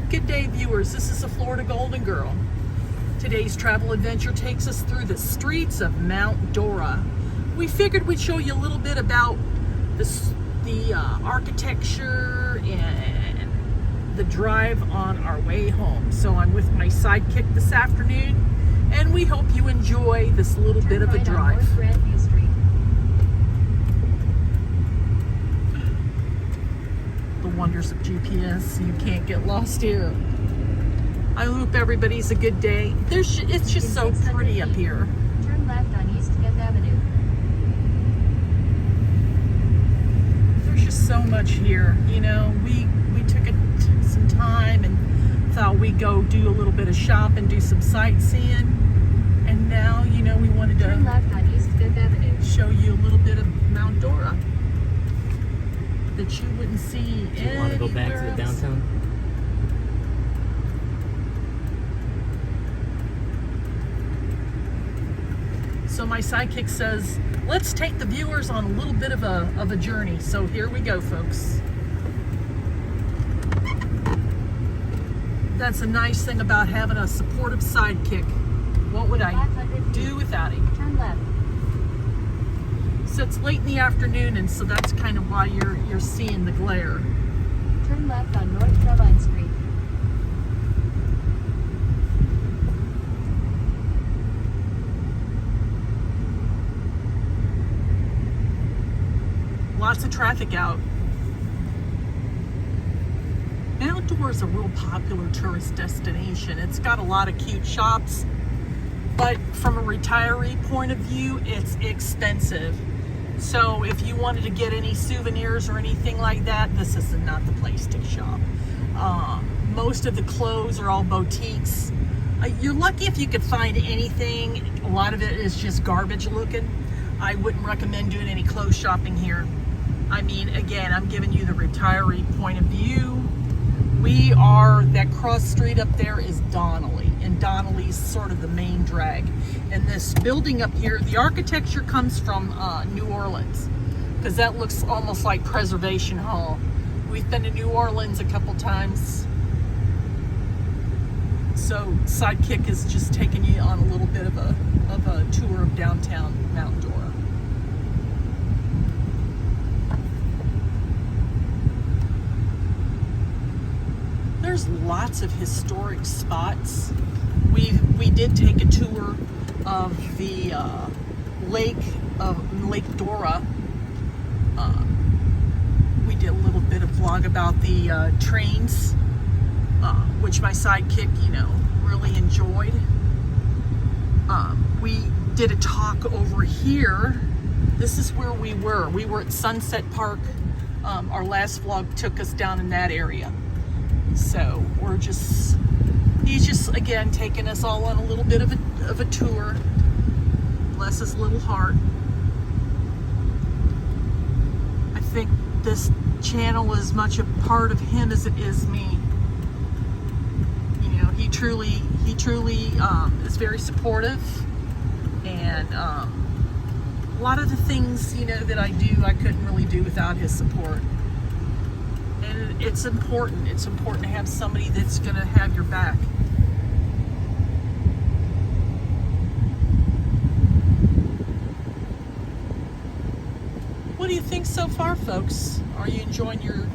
Good day, viewers. This is the Florida Golden Girl. Today's travel adventure takes us through the streets of Mount Dora. We figured we'd show you a little bit about the architecture and the drive on our way home. So I'm with my sidekick this afternoon, and we hope you enjoy this little bit of a drive. The wonders of GPS. You can't get lost here. I hope everybody's a good day. It's just so pretty up here. Turn left on East 5th Avenue. There's just so much here. You know, we took some time and thought we'd go do a little bit of shopping, do some sightseeing, and now, you know, we wanted to turn left on East 5th Avenue. Show you a little bit of Mount Dora that you wouldn't see anywhere else. Do you want to go back to the downtown? So my sidekick says, let's take the viewers on a little bit of a journey. So here we go, folks. That's a nice thing about having a supportive sidekick. What would I do without him? Turn left. So it's late in the afternoon, and so that's kind of why you're seeing the glare. Turn left on North Trevine Street. Lots of traffic out. Mount Dora is a real popular tourist destination. It's got a lot of cute shops, but from a retiree point of view, it's expensive. So if you wanted to get any souvenirs or anything like that, this is not the place to shop. Most of the clothes are all boutiques. You're lucky if you could find anything. A lot of it is just garbage looking. I wouldn't recommend doing any clothes shopping here. I mean, again, I'm giving you the retiree point of view. That cross street up there is Donnelly, and Donnelly's sort of the main drag. And this building up here, the architecture comes from New Orleans, because that looks almost like Preservation Hall. We've been to New Orleans a couple times. So Sidekick is just taking you on a little bit of a tour of downtown Mount Dora. There's lots of historic spots. We did take a tour of the Lake Dora. We did a little bit of vlog about the trains, which my sidekick, you know, really enjoyed. We did a talk over here. This is where we were. We were at Sunset Park. Our last vlog took us down in that area. So he's just again taking us all on a little bit of a tour. Bless his little heart. I think this channel is much a part of him as it is me. You know, he truly is very supportive, and a lot of the things, you know, that I do, I couldn't really do without his support. And it's important to have somebody that's going to have your back. What do you think so far, folks? Are you enjoying your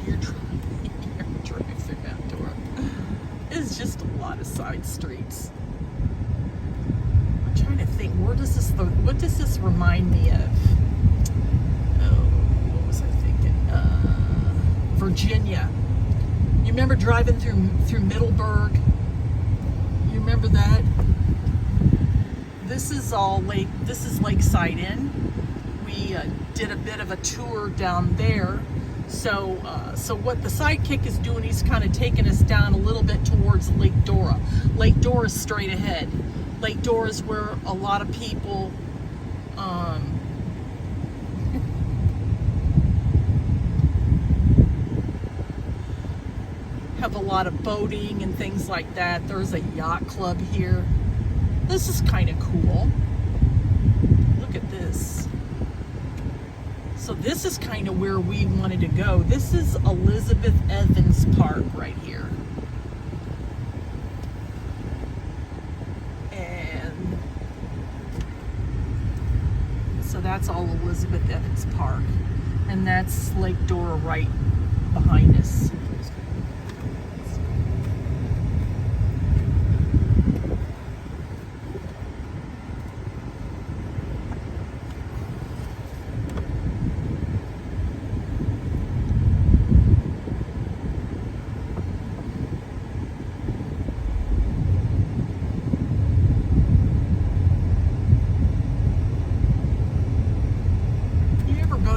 drive through Mount Dora? It's just a lot of side streets. I'm trying to think, what does this remind me of? Virginia. You remember driving through Middleburg? You remember that? This is Lakeside Inn. We did a bit of a tour down there. So what the sidekick is doing, he's kind of taking us down a little bit towards Lake Dora. Lake Dora is straight ahead. Lake Dora is where a lot of people have a lot of boating and things like that. There's a yacht club here. This is kind of cool. Look at this. So this is kind of where we wanted to go. This is Elizabeth Evans Park right here. that's all Elizabeth Evans Park. And that's Lake Dora right behind us.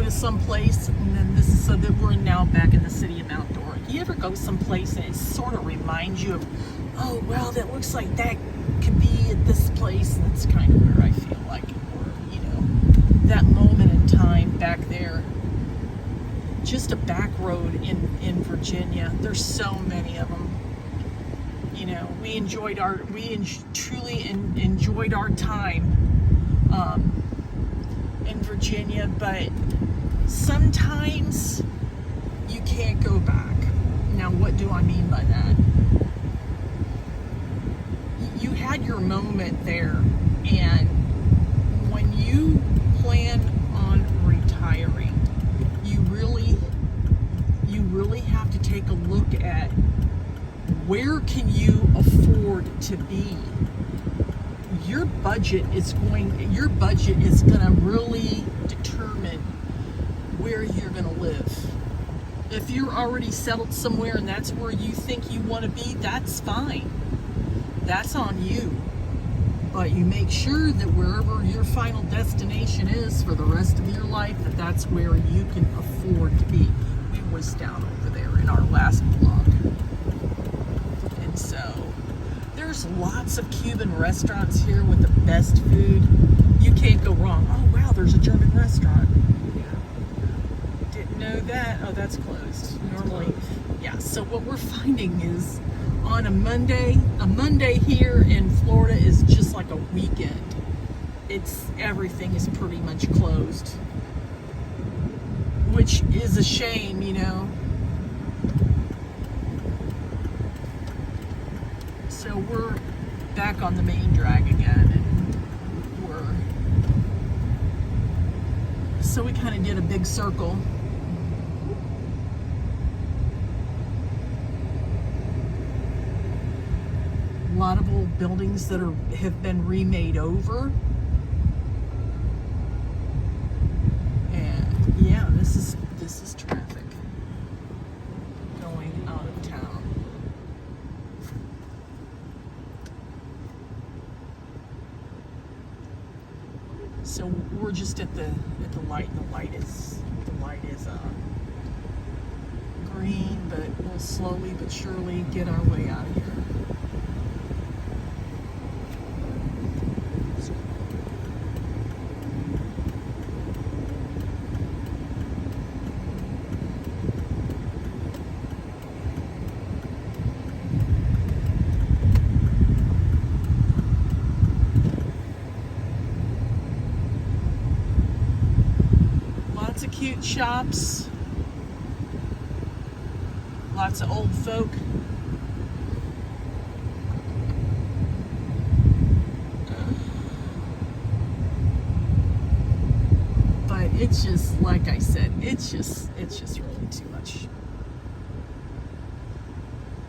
Someplace, and then this is so that we're now back in the city of Mount Dora. You ever go someplace and it sort of reminds you of, oh well, that looks like that could be at this place, and that's kind of where I feel like it, or that moment in time back there. Just a back road in Virginia. There's so many of them. We truly enjoyed our time in Virginia, but sometimes you can't go back. Now, what do I mean by that? You had your moment there, and when you plan on retiring, you really have to take a look at where can you afford to be. Your budget is going to really determine where you're going to live. If you're already settled somewhere and that's where you think you want to be, that's fine. That's on you. But you make sure that wherever your final destination is for the rest of your life, that's where you can afford to be. We was down over there in our last vlog. And so there's lots of Cuban restaurants here with the best food. You can't go wrong. Oh wow, there's a German restaurant. Didn't know that. Oh, that's closed. Normally, yeah. So what we're finding is on a Monday here in Florida is just like a weekend. Everything is pretty much closed, which is a shame, So we're back on the main drag again, and so we kind of did a big circle. A lot of old buildings that have been remade over, and yeah, this is traffic going out of town. So we're just at the light, and the light is green, but we'll slowly but surely get our way out of here. Cute shops, lots of old folk. But it's just, like I said, it's just really too much.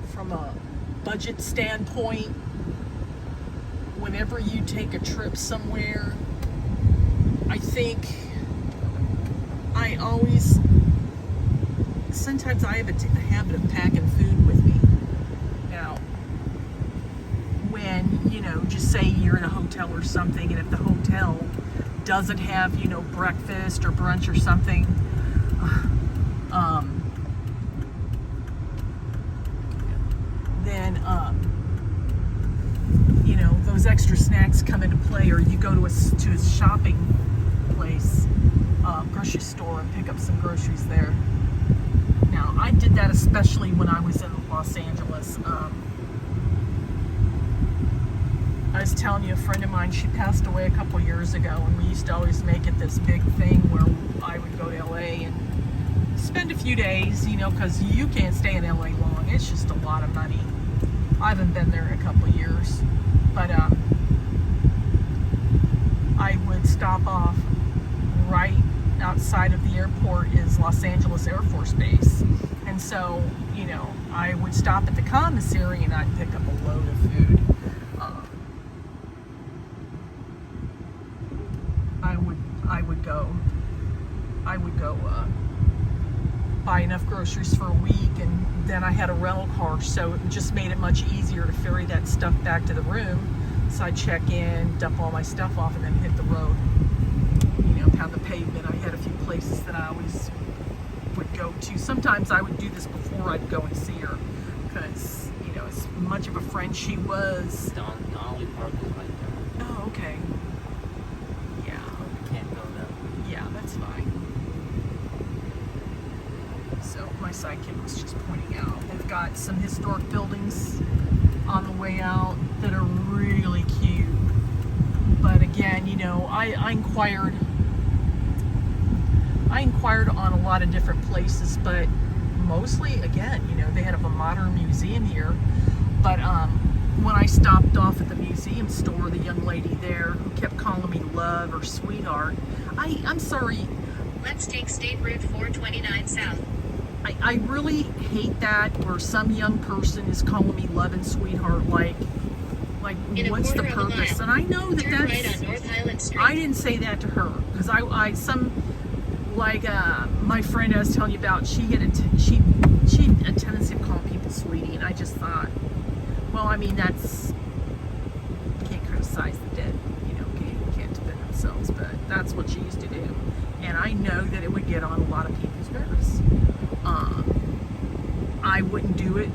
From a budget standpoint, whenever you take a trip somewhere, I think sometimes I have a habit of packing food with me. Now, when, just say you're in a hotel or something, and if the hotel doesn't have, breakfast or brunch or something, then, those extra snacks come into play, or you go to a shopping place, grocery store, and pick up some groceries there. Now, I did that especially when I was in Los Angeles. I was telling you, a friend of mine, she passed away a couple years ago, and we used to always make it this big thing where I would go to LA and spend a few days, because you can't stay in LA long. It's just a lot of money. I haven't been there in a couple years, but I would stop off right outside of the airport is Los Angeles Air Force Base. And so, you know, I would stop at the commissary and I'd pick up a load of food. I would go buy enough groceries for a week, and then I had a rental car, so it just made it much easier to ferry that stuff back to the room. So I'd check in, dump all my stuff off, and then hit the road, you know, pound the pavement. I had a few places that I always would go to. Sometimes I would do this before I'd go and see her, because, you know, as much of a friend she was. Dolly Park is right there. Oh, okay. Yeah. We can't go there. Yeah, that's fine. So my sidekick was just pointing out, they've got some historic buildings on the way out that are really cute. But again, you know, I inquired on a lot of different places, but mostly, again, you know, they had a modern museum here. But when I stopped off at the museum store, the young lady there who kept calling me love or sweetheart, I'm sorry. Let's take State Route 429 south. I really hate that, where some young person is calling me love and sweetheart, like what's the purpose? And I know that Turn that's right on North Highland Street. I didn't say that to her, because my friend I was telling you about, she had a tendency of calling people sweetie, and I just thought, well, I mean, that's, you can't criticize the dead, you know, can't defend themselves, but that's what she used to do, and I know that it would get on a lot of people's nerves. I wouldn't do it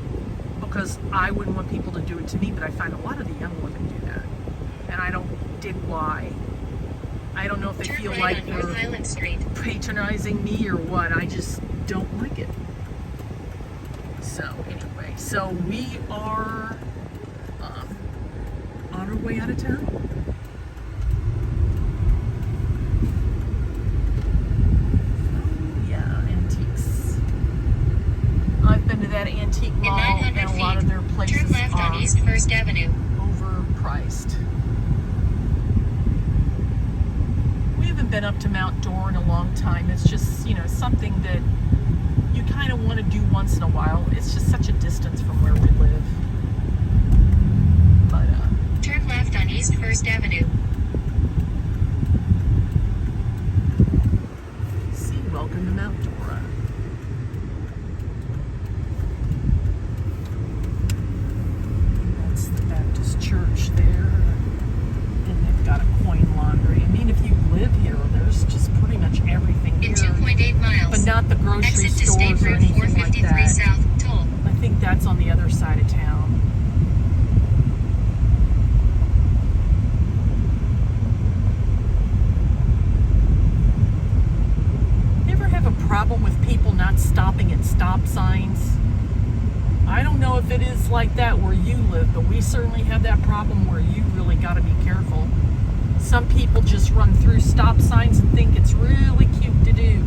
because I wouldn't want people to do it to me, but I find a lot of the young women do that, and I don't dig why. I don't know if they Turn feel right like on North they're Highland Street. patronizing me or what. I just don't like it. So anyway, so we are on our way out of town. I've been to that antique mall, and a lot of their places turn left on East First Avenue. Overpriced. We haven't been up to Mount Dora in a long time. It's just, you know, something that you kind of want to do once in a while. It's just such a distance from where we live. But turn left on East First Avenue. see, welcome to Mount Dora. Church there, and they've got a coin laundry. I mean, if you live here, there's just pretty much everything In here. 2.8 miles. But not the grocery Exit to stores State or Route anything like 453 that. south, toll. I think that's on the other side of town. You ever have a problem with people not stopping at stop signs? I don't know if it is like that where you live, but we certainly have that problem where you really got to be careful. Some people just run through stop signs and think it's really cute to do.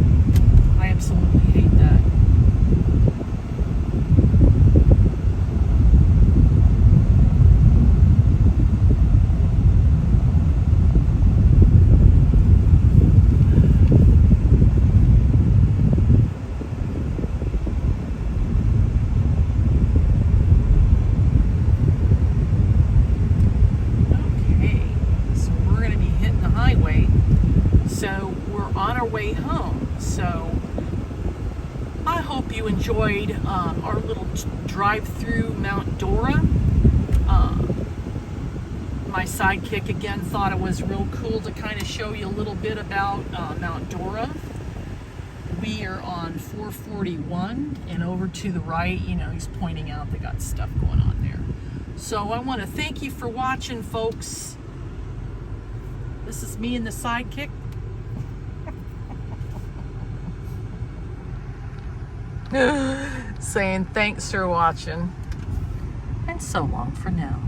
I absolutely hate that. So we're on our way home. So I hope you enjoyed our little drive-through Mount Dora. My sidekick again thought it was real cool to kind of show you a little bit about Mount Dora. We are on 441, and over to the right, you know, he's pointing out they got stuff going on there. So I want to thank you for watching, folks. This is me and the sidekick. Saying thanks for watching, and so long for now.